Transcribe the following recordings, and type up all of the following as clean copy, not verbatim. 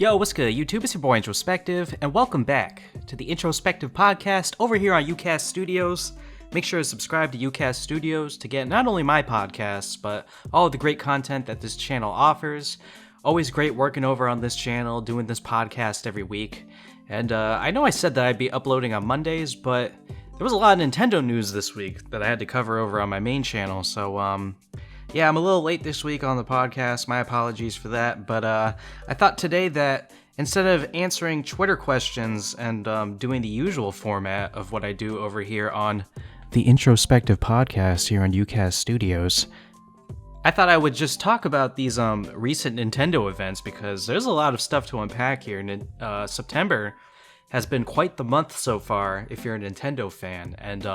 Yo, what's good, YouTube? It's your boy IntroSpecktive, and welcome back to the IntroSpecktive Podcast over here on UCast Studios. Make sure to subscribe to UCast Studios to get not only my podcasts, but all of the great content that this channel offers. Always great working over on this channel, doing this podcast every week. And I know I said that I'd be uploading on Mondays, but there was a lot of Nintendo news this week that I had to cover over on my main channel, so yeah, I'm a little late this week on the podcast. My apologies for that. But I thought today that instead of answering Twitter questions and doing the usual format of what I do over here on the IntroSpecktive Podcast here on UCast Studios, I thought I would just talk about these recent Nintendo events because there's a lot of stuff to unpack here. September has been quite the month so far if you're a Nintendo fan. And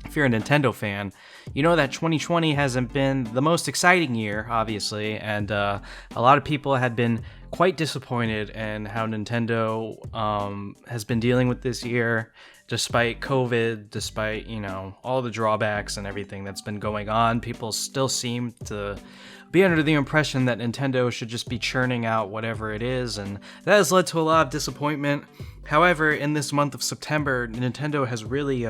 if you're a Nintendo fan, you know that 2020 hasn't been the most exciting year, obviously, and a lot of people had been quite disappointed in how Nintendo has been dealing with this year, despite COVID, despite, you know, all the drawbacks and everything that's been going on. People still seem to be under the impression that Nintendo should just be churning out whatever it is, and that has led to a lot of disappointment. However, in this month of September, Nintendo has really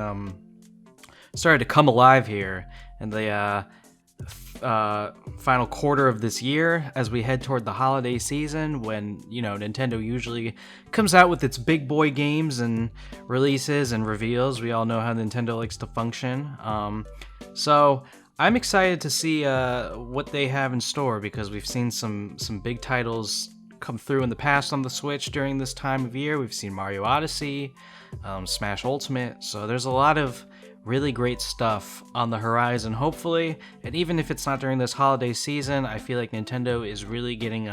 started to come alive here in the final quarter of this year as we head toward the holiday season when, you know, Nintendo usually comes out with its big boy games and releases and reveals. We all know how Nintendo likes to function. So I'm excited to see what they have in store because we've seen some big titles come through in the past on the Switch during this time of year. We've seen Mario Odyssey, Smash Ultimate, so there's a lot of really great stuff on the horizon, hopefully. And even if it's not during this holiday season, I feel like Nintendo is really getting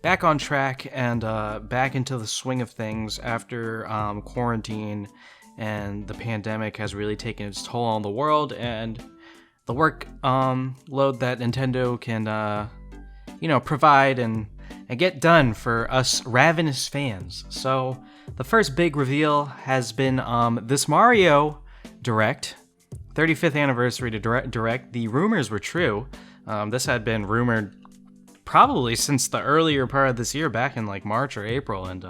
back on track and back into the swing of things after quarantine and the pandemic has really taken its toll on the world and the work load that Nintendo can provide and get done for us ravenous fans. So the first big reveal has been this Mario Direct, 35th anniversary to Direct. The rumors were true. This had been rumored probably since the earlier part of this year, back in like March or April, and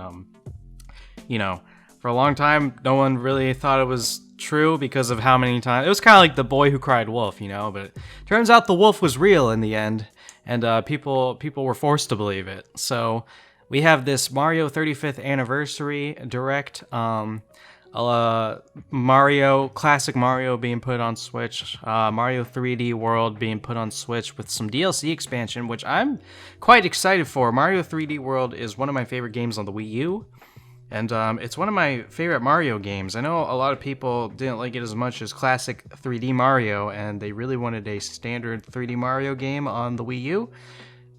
for a long time, no one really thought it was true because of how many times it was kind of like the boy who cried wolf, but turns out the wolf was real in the end, and people were forced to believe it. So we have this Mario 35th anniversary Direct. Classic Mario being put on Switch, Mario 3D World being put on Switch with some DLC expansion, which I'm quite excited for. Mario 3D World is one of my favorite games on the Wii U, and it's one of my favorite Mario games. I know a lot of people didn't like it as much as classic 3D Mario, and they really wanted a standard 3D Mario game on the Wii U.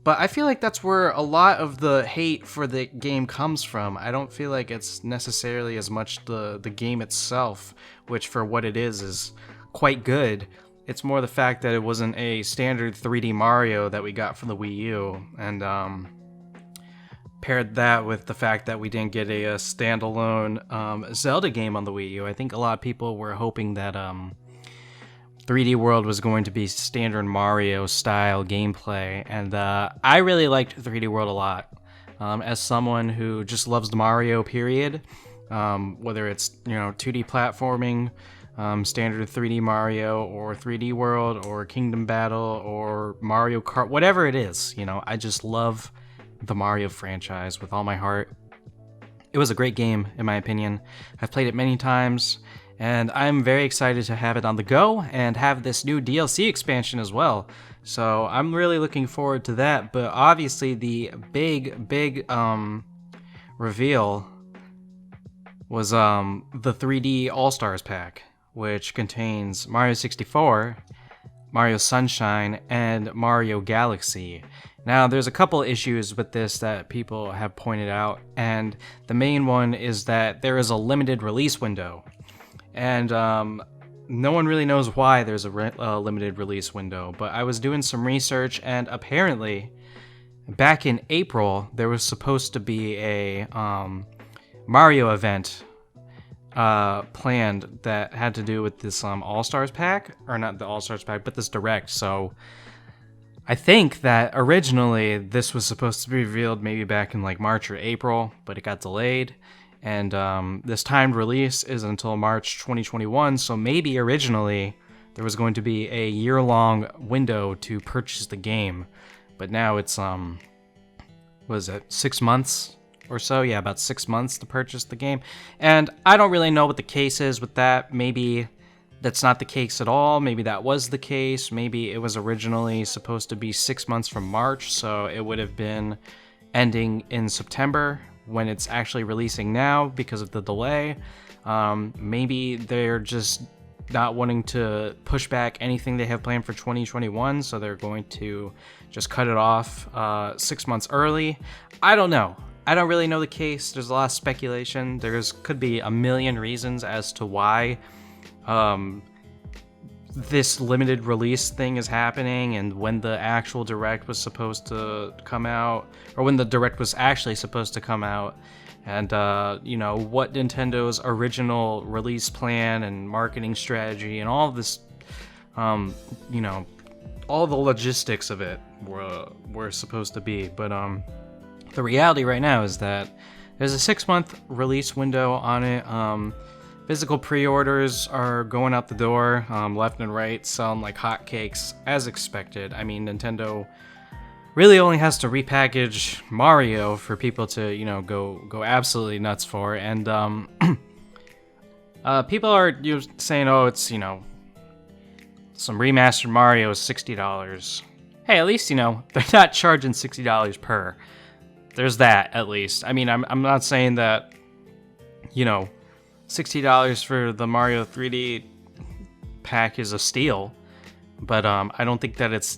But I feel like that's where a lot of the hate for the game comes from. I don't feel like it's necessarily as much the game itself, which for what it is quite good. It's more the fact that it wasn't a standard 3D Mario that we got from the Wii U. And paired that with the fact that we didn't get a standalone Zelda game on the Wii U. I think a lot of people were hoping that 3D World was going to be standard Mario style gameplay, and I really liked 3D World a lot. As someone who just loves the Mario period, whether it's 2D platforming, standard 3D Mario, or 3D World, or Kingdom Battle, or Mario Kart, whatever it is, I just love the Mario franchise with all my heart. It was a great game, in my opinion. I've played it many times, and I'm very excited to have it on the go and have this new DLC expansion as well. So I'm really looking forward to that. But obviously the big reveal was the 3D All-Stars pack, which contains Mario 64, Mario Sunshine, and Mario Galaxy. Now, there's a couple issues with this that people have pointed out, and the main one is that there is a limited release window. And no one really knows why there's a limited release window, but I was doing some research, and apparently, back in April, there was supposed to be a Mario event planned that had to do with this All-Stars pack, or not the All-Stars pack, but this Direct. So I think that originally this was supposed to be revealed maybe back in like March or April, but it got delayed. And this timed release is until March 2021, so maybe originally there was going to be a year-long window to purchase the game. But now it's, 6 months or so? Yeah, about 6 months to purchase the game. And I don't really know what the case is with that. Maybe that's not the case at all. Maybe that was the case. Maybe it was originally supposed to be 6 months from March, so it would have been ending in September when it's actually releasing now because of the delay. Maybe they're just not wanting to push back anything they have planned for 2021, so they're going to just cut it off 6 months early. I don't know. I don't really know the case. There's a lot of speculation. Could be a million reasons as to why this limited release thing is happening and when the actual direct was supposed to come out, or when the direct was actually supposed to come out, and what Nintendo's original release plan and marketing strategy and all of this, all the logistics of it were supposed to be. But the reality right now is that there's a 6-month release window on it. Physical pre-orders are going out the door, left and right, selling like hotcakes, as expected. I mean, Nintendo really only has to repackage Mario for people to, go absolutely nuts for. And people are saying, oh, it's, some remastered Mario is $60. Hey, at least, they're not charging $60 per. There's that, at least. I mean, I'm not saying that, $60 for the Mario 3D pack is a steal, but I don't think that it's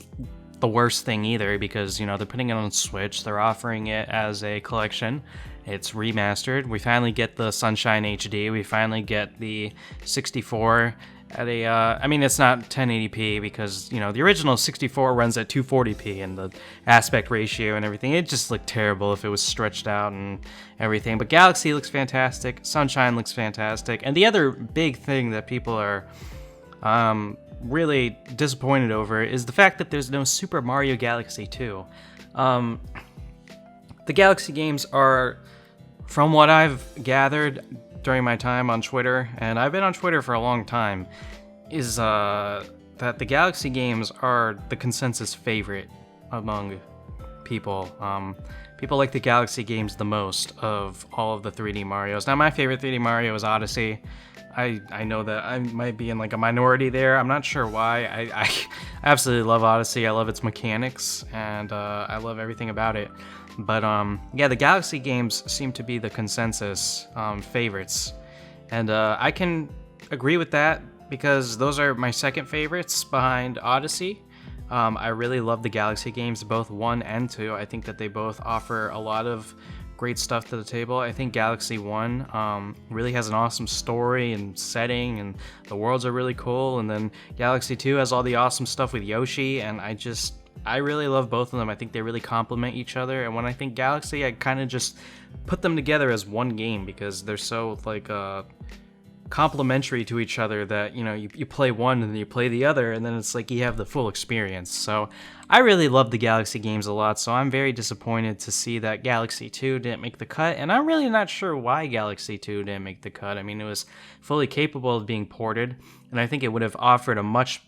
the worst thing either, because they're putting it on Switch, they're offering it as a collection, it's remastered. We finally get the Sunshine HD, we finally get the 64 at a it's not 1080p because the original 64 runs at 240p, and the aspect ratio and everything, it just looked terrible if it was stretched out and everything. But Galaxy looks fantastic, Sunshine looks fantastic, and the other big thing that people are really disappointed over is the fact that there's no Super Mario Galaxy 2. The Galaxy games are, from what I've gathered during my time on Twitter, and I've been on Twitter for a long time, is that the Galaxy games are the consensus favorite among people. People like the Galaxy games the most of all of the 3D Marios. Now, my favorite 3D Mario is Odyssey. I know that I might be in like a minority there. I'm not sure why. I absolutely love Odyssey. I love its mechanics, and I love everything about it. But the Galaxy games seem to be the consensus favorites, and I can agree with that because those are my second favorites behind Odyssey. I really love the Galaxy games, both 1 and 2. I think that they both offer a lot of great stuff to the table. I think Galaxy 1 really has an awesome story and setting, and the worlds are really cool, and then Galaxy 2 has all the awesome stuff with Yoshi, and I really love both of them. I think they really complement each other, and when I think Galaxy, I kind of just put them together as one game because they're so complementary to each other that you play one and then you play the other, and then it's like you have the full experience. So I really love the Galaxy games a lot, so I'm very disappointed to see that Galaxy 2 didn't make the cut, and I'm really not sure why Galaxy 2 didn't make the cut. I mean, it was fully capable of being ported, and I think it would have offered a much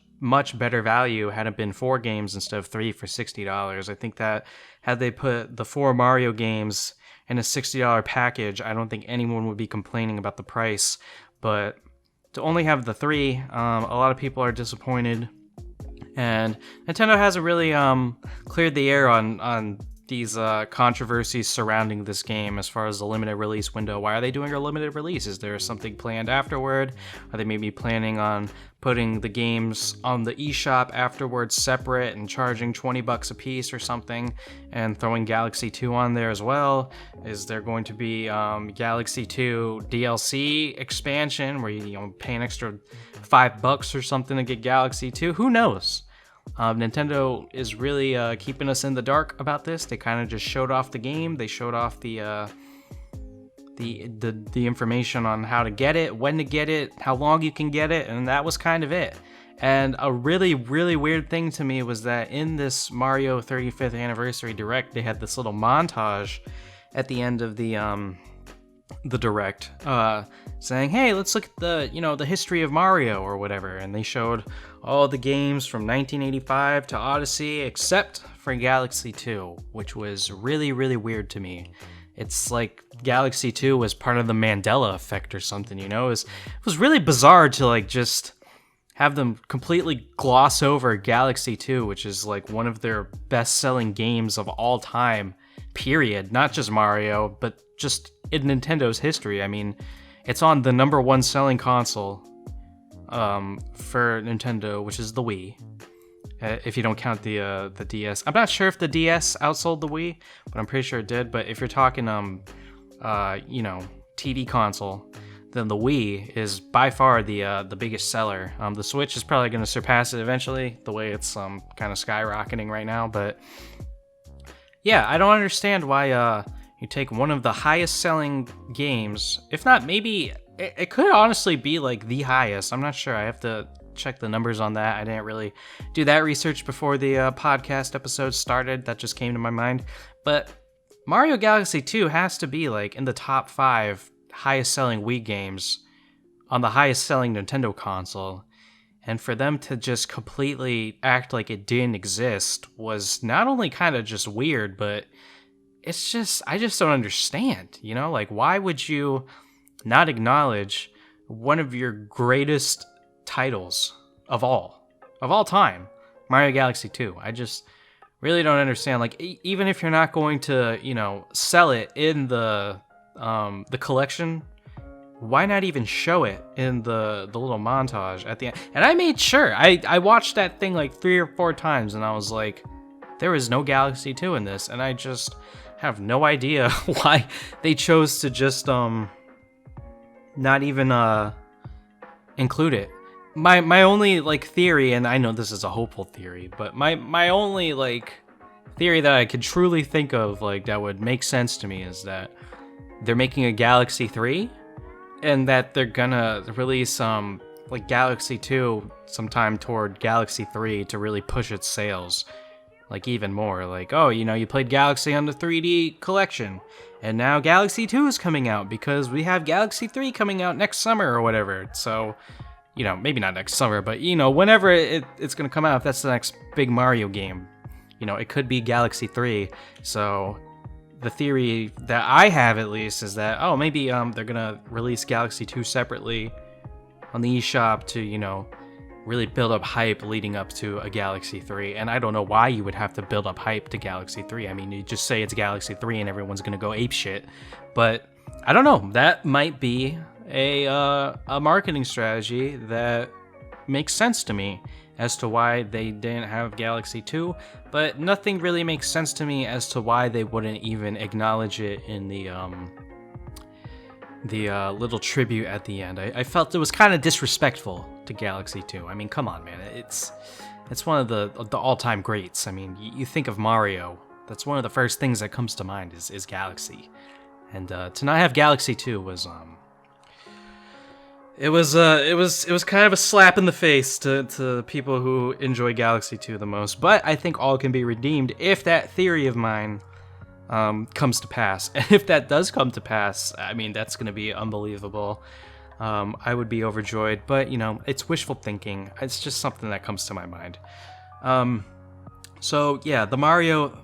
better value had it been 4 games instead of 3 for $60. I think that had they put the 4 Mario games in a $60 package, I don't think anyone would be complaining about the price. But to only have the 3, a lot of people are disappointed, and Nintendo hasn't really cleared the air on these controversies surrounding this game as far as the limited release window. Why are they doing a limited release? Is there something planned afterward? Are they maybe planning on putting the games on the eShop afterwards separate and charging $20 a piece or something, and throwing Galaxy 2 on there as well? Is there going to be Galaxy 2 DLC expansion where you pay an extra $5 or something to get Galaxy 2? Who knows? Nintendo is really keeping us in the dark about this. They kind of just showed off the game. They showed off the information on how to get it, when to get it, how long you can get it, and that was kind of it. And a really, really weird thing to me was that in this Mario 35th Anniversary Direct, they had this little montage at the end of the Direct, saying, "Hey, let's look at the history of Mario or whatever." And they showed all the games from 1985 to Odyssey, except for Galaxy 2, which was really, really weird to me. It's like Galaxy 2 was part of the Mandela effect or something, It was really bizarre to like just have them completely gloss over Galaxy 2, which is like one of their best-selling games of all time, period. Not just Mario, but just in Nintendo's history. I mean, it's on the number one selling console for Nintendo, which is the Wii. If you don't count the DS. I'm not sure if the DS outsold the Wii, but I'm pretty sure it did. But if you're talking TV console, then the Wii is by far the biggest seller. The Switch is probably going to surpass it eventually, the way it's kind of skyrocketing right now. But yeah, I don't understand why you take one of the highest selling games, if not maybe it could honestly be like the highest. I'm not sure. I have to check the numbers on that. I didn't really do that research before the podcast episode started. That just came to my mind. But Mario Galaxy 2 has to be like in the top 5 highest selling Wii games on the highest selling Nintendo console. And for them to just completely act like it didn't exist was not only kind of just weird, but it's just, I just don't understand, Like, why would you not acknowledge one of your greatest titles of all time, Mario Galaxy 2? I just really don't understand. Like, even if you're not going to, sell it in the collection, why not even show it in the little montage at the end? And I made sure, I watched that thing like 3 or 4 times, and I was like, there is no Galaxy 2 in this, and I just have no idea why they chose to just not even include it. My only like theory, and I know this is a hopeful theory, but my only like theory that I could truly think of like that would make sense to me is that they're making a Galaxy 3 and that they're gonna release like Galaxy 2 sometime toward Galaxy 3 to really push its sales like even more. Like, oh, you played Galaxy on the 3D collection, and now Galaxy 2 is coming out because we have Galaxy 3 coming out next summer or whatever. So, maybe not next summer, but whenever it's gonna come out, if that's the next big Mario game, it could be Galaxy 3. So the theory that I have, at least, is that, oh, maybe they're gonna release Galaxy 2 separately on the eShop to, really build up hype leading up to a Galaxy 3. And I don't know why you would have to build up hype to Galaxy 3. I mean, you just say it's Galaxy 3 and everyone's gonna go apeshit. But I don't know. That might be a marketing strategy that makes sense to me as to why they didn't have Galaxy 2, but nothing really makes sense to me as to why they wouldn't even acknowledge it in the little tribute at the end. I felt it was kind of disrespectful to Galaxy 2. I mean, come on, man. It's one of the all-time greats. I mean, you think of Mario, that's one of the first things that comes to mind is Galaxy. And to not have Galaxy 2 was it was kind of a slap in the face to people who enjoy Galaxy 2 the most. But I think all can be redeemed if that theory of mine comes to pass. And if that does come to pass, I mean, that's going to be unbelievable. I would be overjoyed, but it's wishful thinking. It's just something that comes to my mind. So yeah, the Mario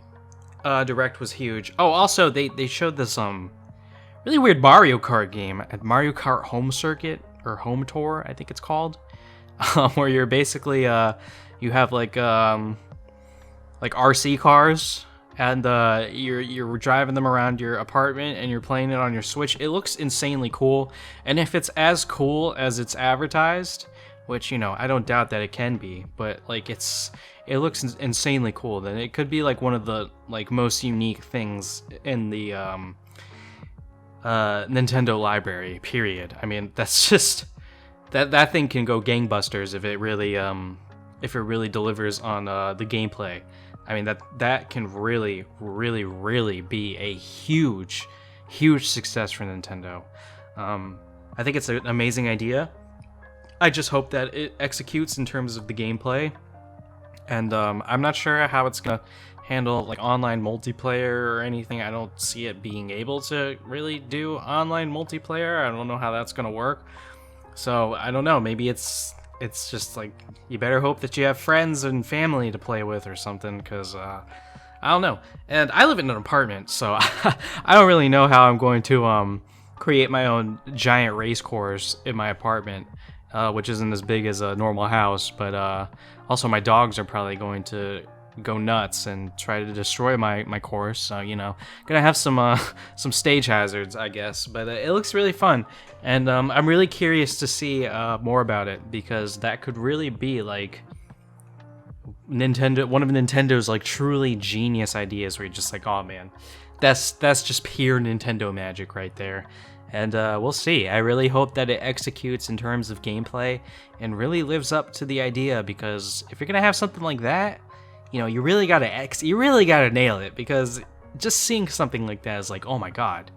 Direct was huge. Oh, also they showed this really weird Mario Kart game at Mario Kart Home Circuit or Home Tour, I think it's called, where you're basically you have like RC cars. And you're driving them around your apartment and you're playing it on your Switch. It looks insanely cool. And if it's as cool as it's advertised, which, I don't doubt that it can be, but like it looks insanely cool. Then it could be like one of the like most unique things in the Nintendo library, period. I mean, that's just that thing can go gangbusters if it really delivers on the gameplay. I mean, that can really, really, really be a huge, huge success for Nintendo. I think it's an amazing idea. I just hope that it executes in terms of the gameplay. And I'm not sure how it's gonna handle like online multiplayer or anything. I don't see it being able to really do online multiplayer. I don't know how that's gonna work. So I don't know. Maybe it's just like you better hope that you have friends and family to play with or something, because I don't know. And I live in an apartment, so I don't really know how I'm going to create my own giant race course in my apartment, which isn't as big as a normal house. But also my dogs are probably going to go nuts and try to destroy my course. So, gonna have some stage hazards, I guess. But it looks really fun, and I'm really curious to see more about it, because that could really be like one of Nintendo's like truly genius ideas, where you're just like, oh man, that's just pure Nintendo magic right there. And we'll see. I really hope that it executes in terms of gameplay and really lives up to the idea, because if you're gonna have something like that, you really gotta nail it, because just seeing something like that is like, oh my god,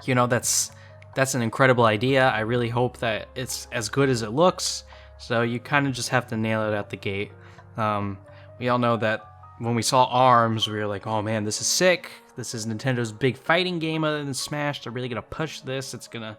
that's an incredible idea. I really hope that it's as good as it looks. So you kind of just have to nail it at the gate. We all know that when we saw ARMS, we were like, oh man, this is sick. This is Nintendo's big fighting game other than Smash. They're really gonna push this. It's gonna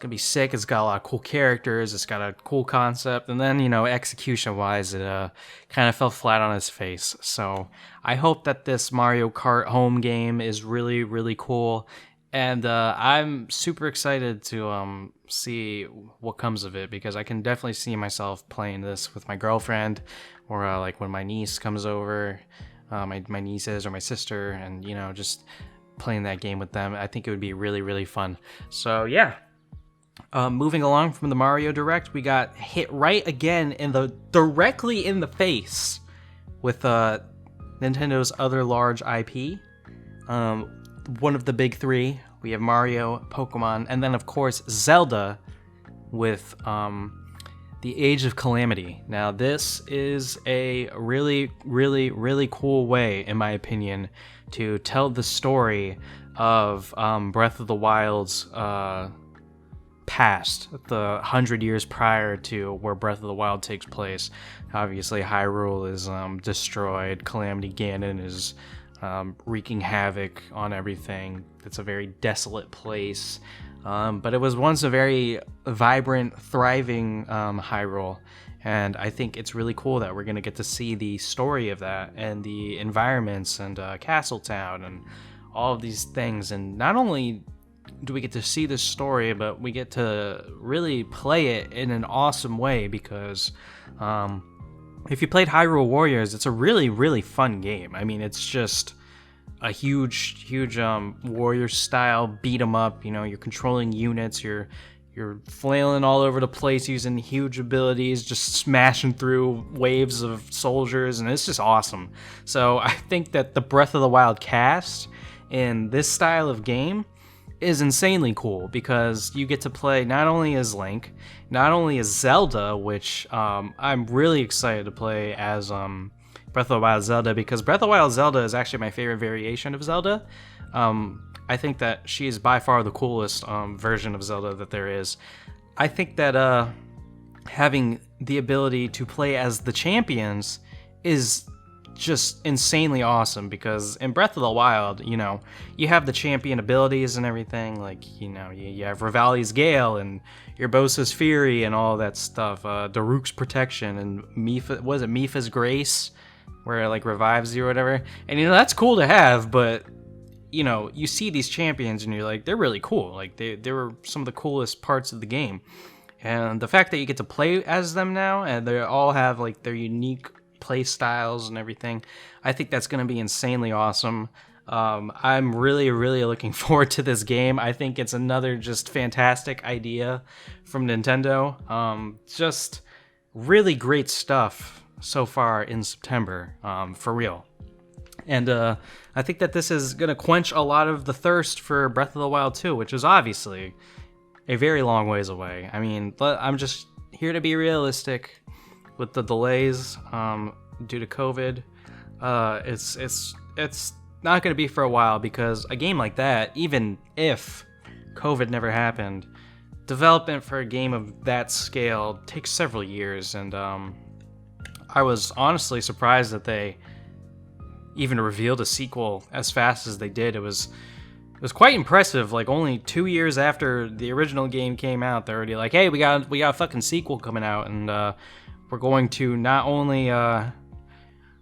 be sick. It's got a lot of cool characters. It's got a cool concept. And then, execution-wise, it kind of fell flat on its face. So I hope that this Mario Kart home game is really, really cool. And I'm super excited to see what comes of it, because I can definitely see myself playing this with my girlfriend, or like when my niece comes over, my nieces or my sister, and, just playing that game with them. I think it would be really, really fun. So, yeah. Moving along from the Mario Direct, we got hit right again directly in the face with Nintendo's other large IP. One of the big three. We have Mario, Pokemon, and then of course Zelda with the Age of Calamity. Now this is a really, really, really cool way, in my opinion, to tell the story of Breath of the Wild's past, the 100 years prior to where Breath of the Wild takes place. Obviously, Hyrule is destroyed. Calamity Ganon is wreaking havoc on everything. It's a very desolate place. But it was once a very vibrant, thriving Hyrule. And I think it's really cool that we're going to get to see the story of that, and the environments, and Castletown, and all of these things. And not only do we get to see this story, but we get to really play it in an awesome way, because if you played Hyrule Warriors, it's a really, really fun game. I mean, it's just a huge warrior style beat 'em up. You're controlling units, you're flailing all over the place using huge abilities, just smashing through waves of soldiers, and it's just awesome. So I think that the Breath of the Wild cast in this style of game is insanely cool, because you get to play not only as Link, not only as Zelda, which I'm really excited to play as Breath of the Wild Zelda, because Breath of the Wild Zelda is actually my favorite variation of Zelda. I think that she is by far the coolest version of Zelda that there is. I think that having the ability to play as the champions is just insanely awesome, because in Breath of the Wild, you have the champion abilities and everything, like, you have Revali's Gale and Urbosa's Fury and all that stuff, Daruk's Protection, and Mipha's Grace, where it like revives you or whatever. And that's cool to have, but you see these champions and you're like, they're really cool, like they were some of the coolest parts of the game. And the fact that you get to play as them now, and they all have like their unique play styles and everything, I think that's going to be insanely awesome. I'm really, really looking forward to this game. I think it's another just fantastic idea from Nintendo. Just really great stuff so far in September, for real. And I think that this is going to quench a lot of the thirst for Breath of the Wild 2, which is obviously a very long ways away. I mean, I'm just here to be realistic with the delays due to COVID. It's not going to be for a while, because a game like that, even if COVID never happened, development for a game of that scale takes several years, and I was honestly surprised that they even revealed a sequel as fast as they did. It was quite impressive. Like, only 2 years after the original game came out, they're already like, hey, we got a fucking sequel coming out, and we're going to not only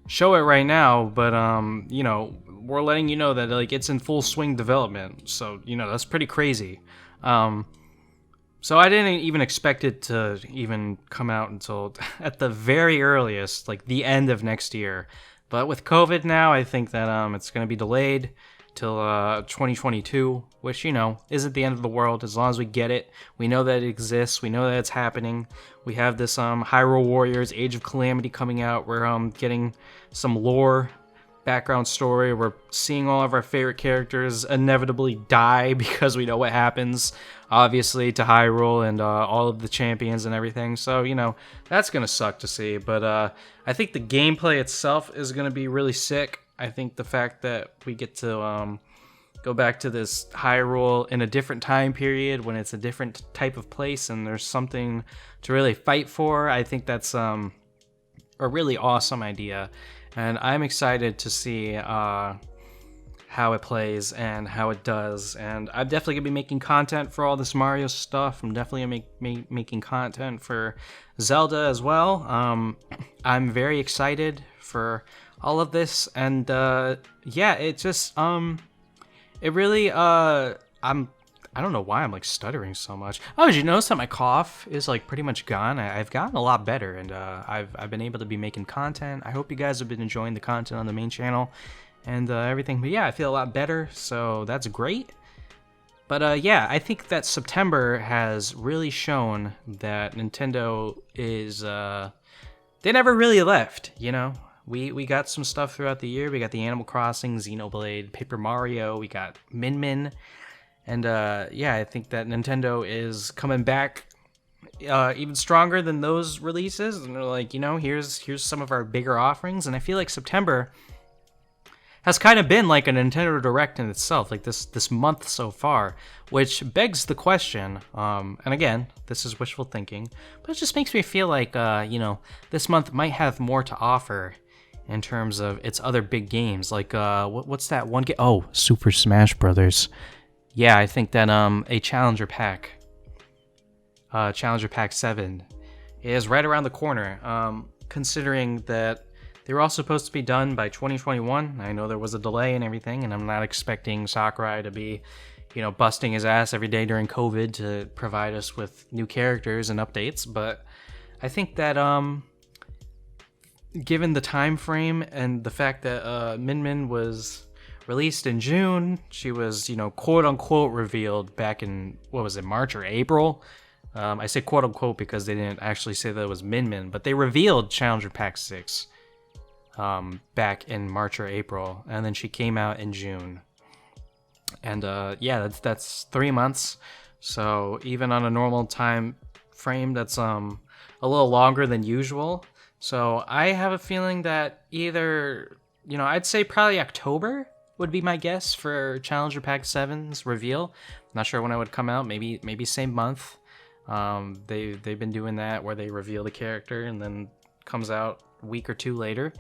show it right now, but we're letting you know that like it's in full swing development. So that's pretty crazy. So I didn't even expect it to even come out until at the very earliest, like the end of next year. But with COVID now, I think that it's going to be delayed till 2022, which, isn't the end of the world as long as we get it. We know that it exists. We know that it's happening. We have this Hyrule Warriors Age of Calamity coming out. We're getting some lore, background story. We're seeing all of our favorite characters inevitably die because we know what happens, obviously, to Hyrule and all of the champions and everything. So, that's going to suck to see. But I think the gameplay itself is going to be really sick. I think the fact that we get to go back to this Hyrule in a different time period when it's a different type of place and there's something to really fight for, I think that's a really awesome idea. And I'm excited to see how it plays and how it does. And I'm definitely going to be making content for all this Mario stuff. I'm definitely going to be making content for Zelda as well. I'm very excited for all of this. And it just, it really, I don't know why I'm like stuttering so much. Oh, did you notice that my cough is like pretty much gone? I've gotten a lot better, and I've been able to be making content. I hope you guys have been enjoying the content on the main channel and everything. But yeah, I feel a lot better, so that's great. But I think that September has really shown that Nintendo is they never really left. We got some stuff throughout the year. We got the Animal Crossing, Xenoblade, Paper Mario. We got Min Min. And I think that Nintendo is coming back even stronger than those releases. And they're like, here's some of our bigger offerings. And I feel like September has kind of been like a Nintendo Direct in itself, like this month so far, which begs the question, and again, this is wishful thinking, but it just makes me feel like, this month might have more to offer in terms of its other big games. Like, what's that one game? Oh, Super Smash Brothers. Yeah, I think that a Challenger Pack 7, is right around the corner, considering that they were all supposed to be done by 2021. I know there was a delay and everything, and I'm not expecting Sakurai to be, busting his ass every day during COVID to provide us with new characters and updates, but I think that given the time frame and the fact that Min Min was released in June, she was, quote unquote revealed back in, what was it, March or April? I say quote unquote because they didn't actually say that it was Min Min, but they revealed Challenger Pack 6 back in March or April, and then she came out in June. And that's 3 months. So even on a normal time frame, that's a little longer than usual. So I have a feeling that either, I'd say probably October would be my guess for Challenger Pack 7's reveal. Not sure when it would come out. Maybe same month. They've been doing that where they reveal the character and then comes out a week or two later.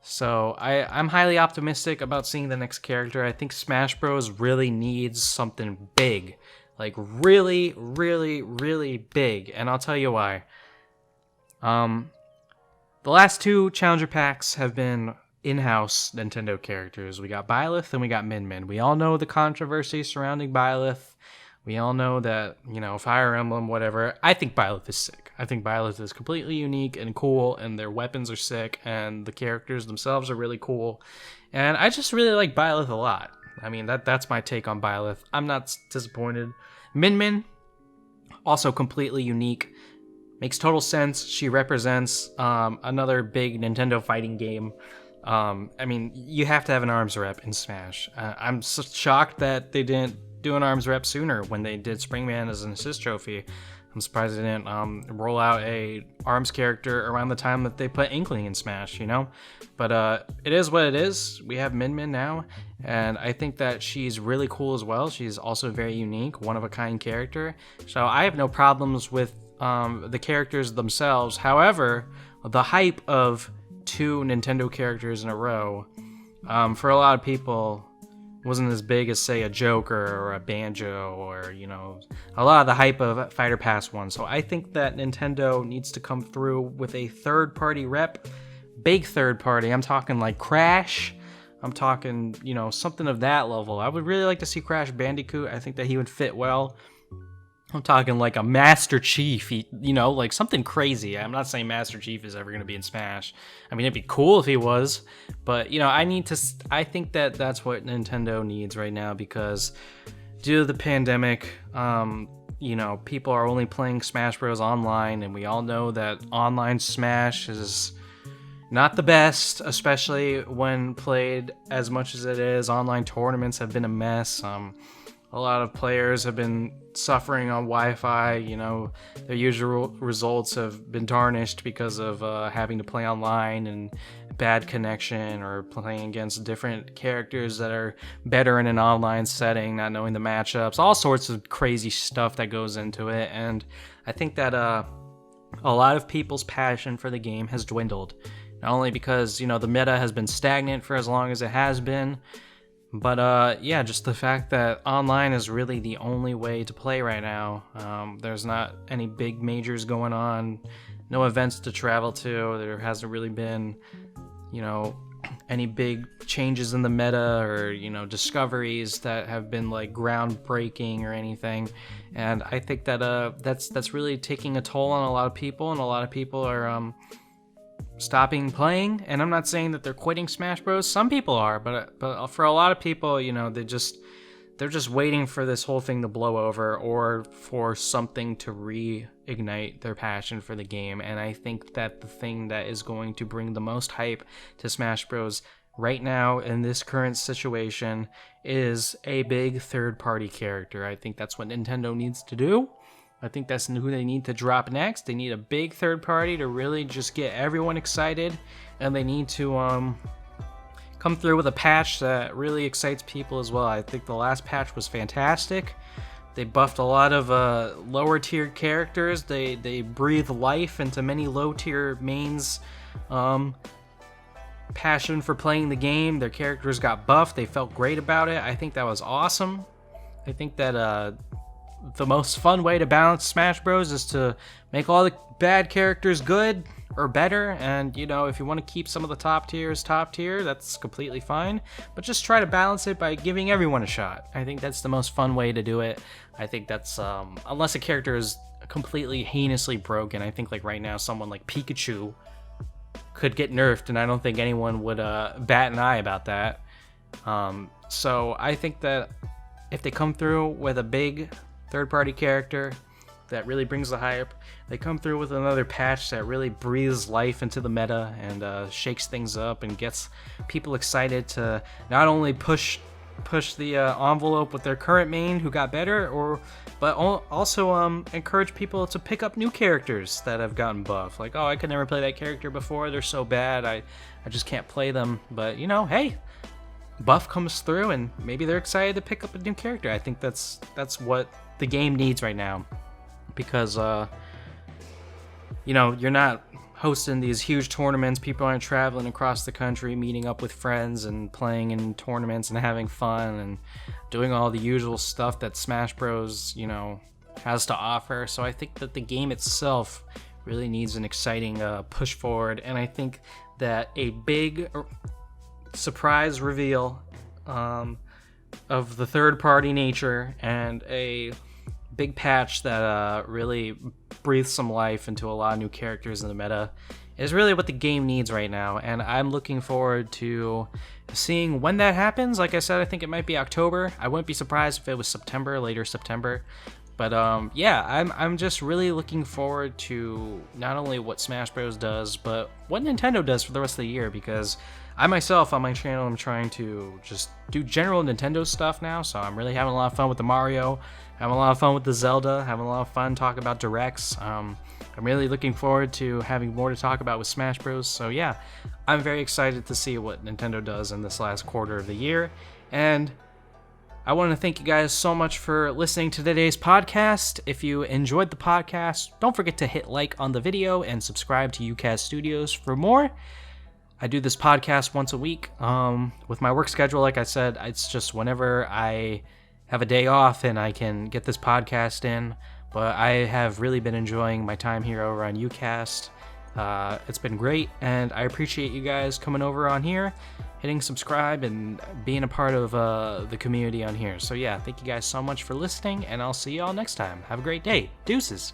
So I'm highly optimistic about seeing the next character. I think Smash Bros. Really needs something big. Like really, really, really big. And I'll tell you why. The last two Challenger Packs have been in-house Nintendo characters. We got Byleth and we got Min Min. We all know the controversy surrounding Byleth. We all know that, Fire Emblem, whatever. I think Byleth is sick. I think Byleth is completely unique and cool, and their weapons are sick, and the characters themselves are really cool. And I just really like Byleth a lot. I mean, that's my take on Byleth. I'm not disappointed. Min Min, also completely unique. Makes total sense. She represents another big Nintendo fighting game. I mean, you have to have an arms rep in Smash. I'm so shocked that they didn't do an arms rep sooner when they did Springman as an assist trophy. I'm surprised they didn't roll out a ARMS character around the time that they put Inkling in Smash, But it is what it is. We have Min Min now, and I think that she's really cool as well. She's also very unique, one-of-a-kind character. So I have no problems with the characters themselves. However, the hype of 2 Nintendo characters in a row, for a lot of people, wasn't as big as, say, a Joker or a Banjo or, a lot of the hype of Fighter Pass 1. So I think that Nintendo needs to come through with a third-party rep, big third-party. I'm talking like Crash. I'm talking, something of that level. I would really like to see Crash Bandicoot. I think that he would fit well. I'm talking like a Master Chief, like something crazy. I'm not saying Master Chief is ever going to be in Smash. I mean, it'd be cool if he was, but I think that that's what Nintendo needs right now, because due to the pandemic, people are only playing Smash Bros. Online, and we all know that online Smash is not the best, especially when played as much as it is. Online tournaments have been a mess. A lot of players have been suffering on Wi-Fi. Their usual results have been tarnished because of having to play online and bad connection, or playing against different characters that are better in an online setting, not knowing the matchups, all sorts of crazy stuff that goes into it. And I think that a lot of people's passion for the game has dwindled, not only because, the meta has been stagnant for as long as it has been, but just the fact that online is really the only way to play right now. There's not any big majors going on, no events to travel to. There hasn't really been, any big changes in the meta, or, discoveries that have been like groundbreaking or anything. And I think that that's really taking a toll on a lot of people, and a lot of people are stopping playing. And I'm not saying that they're quitting Smash Bros. Some people are, but for a lot of people, they're just waiting for this whole thing to blow over, or for something to reignite their passion for the game. And I think that the thing that is going to bring the most hype to Smash Bros. Right now in this current situation is a big third-party character. I think that's what Nintendo needs to do. I think that's who they need to drop next. They need a big third party to really just get everyone excited, and they need to come through with a patch that really excites people as well. I think the last patch was fantastic. They buffed a lot of lower tier characters. They breathed life into many low tier mains. Passion for playing the game. Their characters got buffed. They felt great about it. I think that was awesome. I think that the most fun way to balance Smash Bros. Is to make all the bad characters good or better, and if you want to keep some of the top tier, that's completely fine, but just try to balance it by giving everyone a shot. I think that's the most fun way to do it. I think that's unless a character is completely heinously broken. I think like right now someone like Pikachu could get nerfed, and I don't think anyone would bat an eye about that. So I think that if they come through with a big third-party character that really brings the hype, they come through with another patch that really breathes life into the meta and shakes things up and gets people excited to not only push the envelope with their current main who got better, but also encourage people to pick up new characters that have gotten buff. Like, oh, I could never play that character before, they're so bad, I just can't play them. But hey, buff comes through and maybe they're excited to pick up a new character. I think that's what the game needs right now, because you're not hosting these huge tournaments. People aren't traveling across the country, meeting up with friends and playing in tournaments and having fun and doing all the usual stuff that Smash Bros. Has to offer. So I think that the game itself really needs an exciting push forward, and I think that a big surprise reveal of the third-party nature and a big patch that really breathes some life into a lot of new characters in the meta is really what the game needs right now, and I'm looking forward to seeing when that happens. Like I said, I think it might be October. I wouldn't be surprised if it was later September. But I'm just really looking forward to not only what Smash Bros. Does, but what Nintendo does for the rest of the year, because I myself on my channel am trying to just do general Nintendo stuff now, so I'm really having a lot of fun with the Mario, having a lot of fun with the Zelda, having a lot of fun talking about directs. I'm really looking forward to having more to talk about with Smash Bros. So yeah, I'm very excited to see what Nintendo does in this last quarter of the year, and I want to thank you guys so much for listening to today's podcast. If you enjoyed the podcast, don't forget to hit like on the video and subscribe to UCAS Studios for more. I do this podcast once a week. With my work schedule, like I said, it's just whenever I have a day off and I can get this podcast in. But I have really been enjoying my time here over on UCast. It's been great, and I appreciate you guys coming over on here, hitting subscribe, and being a part of the community on here. So yeah, thank you guys so much for listening, and I'll see y'all next time. Have a great day. Deuces.